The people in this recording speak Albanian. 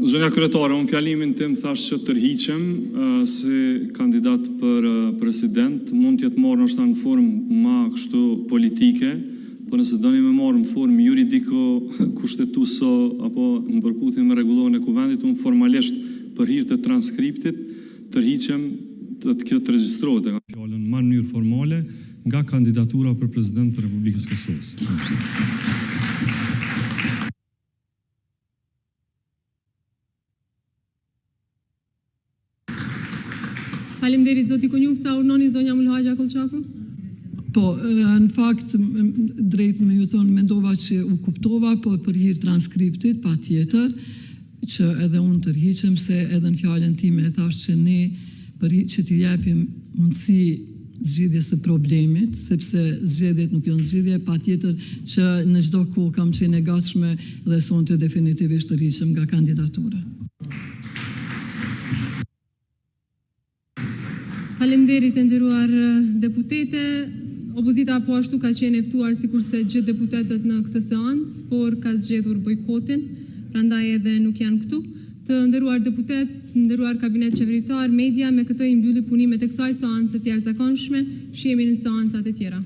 Zonja kryetare, unë fjalimin tim thash që tërhiqem si kandidat për president, mund t'jetë marrë nështë në formë ma kështu politike, po nëse doni me marrë në formë juridiko-kushtetuso apo në përputhje me rregullorin e kuvendit, unë formalisht për hir të transkriptit tërhiqem të kjo të regjistrohet fjalën në mënyrë formale nga kandidatura për president të Republikës Kosovës. Faleminderit zoti Konjufca, urnoni zonja Mulhaxha Kollçaku. Po, në fakt, drejt me ju thonë, mendova që u kuptova, po për hir transkriptit, pa tjetër, që edhe unë tërhiqem, se edhe në fjallën time e thash që ne për që t'i japim mundësi zgjidhjes së problemit, sepse zgjedhjet nuk janë zgjidhje, pa tjetër që në çdo kohë kam qenë e gatshme dhe sonte definitivisht tërhiqem nga kandidatura. Faleminderit e nderuar deputete. Opozita po ashtu ka qenë e ftuar sikurse gjithë deputetët në këtë seancë, por ka zgjedhur bojkotin, prandaj edhe nuk janë këtu. Të nderuar deputet, nderuar kabinet qeveritar, media, me këtë i mbylli punimet e kësaj seance të jashtëzakonshme, shihemi në seancat e tjera.